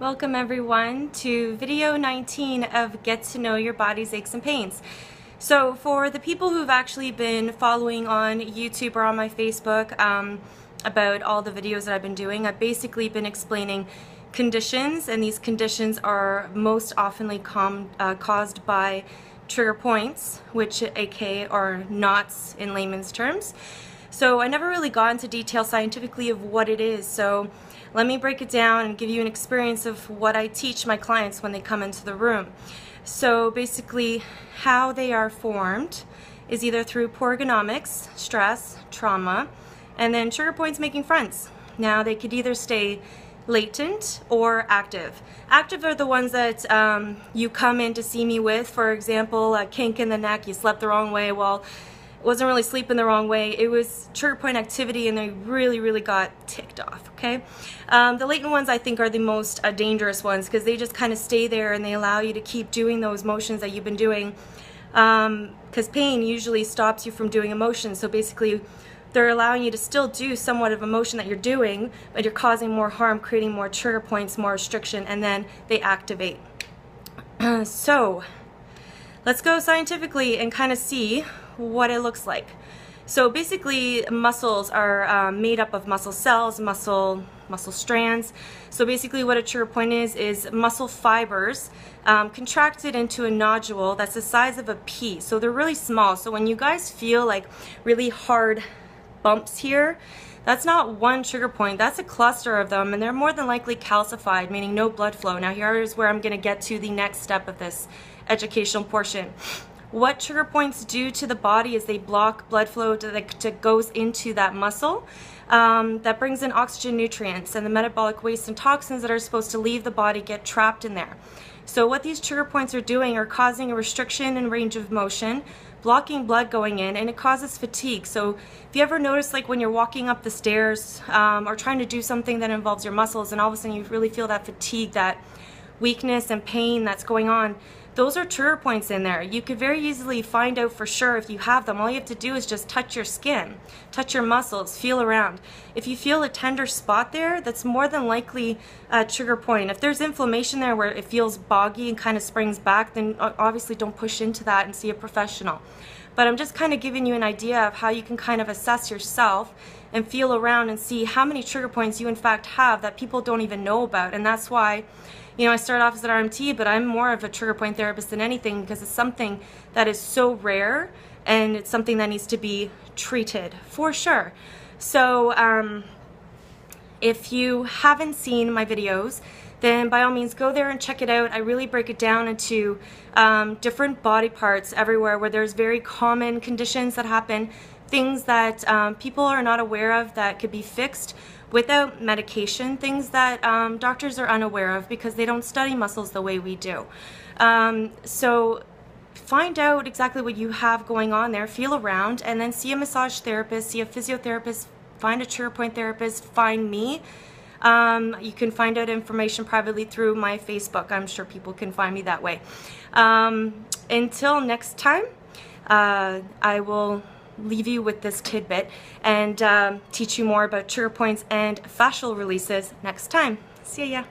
Welcome everyone to video 19 of Get to Know Your Body's Aches and Pains. So for the people who've actually been following on YouTube or on my Facebook about all the videos that I've been doing, I've basically been explaining conditions, and these conditions are most oftenly caused by trigger points, which aka are knots in layman's terms. So I never really got into detail scientifically of what it is, so let me break it down and give you an experience of what I teach my clients when they come into the room. So basically, how they are formed is either through poor ergonomics, stress, trauma, and then trigger points making friends. Now they could either stay latent or active. Active are the ones that you come in to see me with. For example, a kink in the neck, you slept the wrong way. Well, it wasn't really sleeping the wrong way. It was trigger point activity, and they really got ticked off, okay? The latent ones I think are the most dangerous ones, because they just kind of stay there and they allow you to keep doing those motions that you've been doing, because pain usually stops you from doing emotions. So basically they're allowing you to still do somewhat of a motion that you're doing, but you're causing more harm, creating more trigger points, more restriction, and then they activate. So let's go scientifically and kind of see what it looks like. So basically, muscles are made up of muscle cells, muscle strands. So basically what a trigger point is muscle fibers contracted into a nodule that's the size of a pea. So they're really small. So when you guys feel like really hard bumps here, that's not one trigger point, that's a cluster of them, and they're more than likely calcified, meaning no blood flow. Now here's where I'm going to get to the next step of this educational portion. What trigger points do to the body is they block blood flow that goes into that muscle. That brings in oxygen, nutrients, and the metabolic waste and toxins that are supposed to leave the body get trapped in there. So what these trigger points are doing are causing a restriction in range of motion, blocking blood going in, and it causes fatigue. So if you ever notice, like when you're walking up the stairs or trying to do something that involves your muscles, and all of a sudden you really feel that fatigue, that weakness and pain that's going on, those are trigger points in there. You could very easily find out for sure if you have them. All you have to do is just touch your skin, touch your muscles, feel around. If you feel a tender spot there, that's more than likely a trigger point. If there's inflammation there where it feels boggy and kind of springs back, then obviously don't push into that and see a professional. But I'm just kind of giving you an idea of how you can kind of assess yourself and feel around and see how many trigger points you in fact have that people don't even know about. And that's why, you know, I started off as an RMT, but I'm more of a trigger point therapist than anything, because it's something that is so rare and it's something that needs to be treated for sure. So if you haven't seen my videos, then by all means go there and check it out. I really break it down into different body parts everywhere where there's very common conditions that happen, things that people are not aware of that could be fixed without medication, things that doctors are unaware of because they don't study muscles the way we do. So find out exactly what you have going on there, feel around, and then see a massage therapist, see a physiotherapist, find a trigger point therapist, find me. You can find out information privately through my Facebook. I'm sure people can find me that way. Until next time, I will leave you with this tidbit and teach you more about trigger points and fascial releases next time. See ya.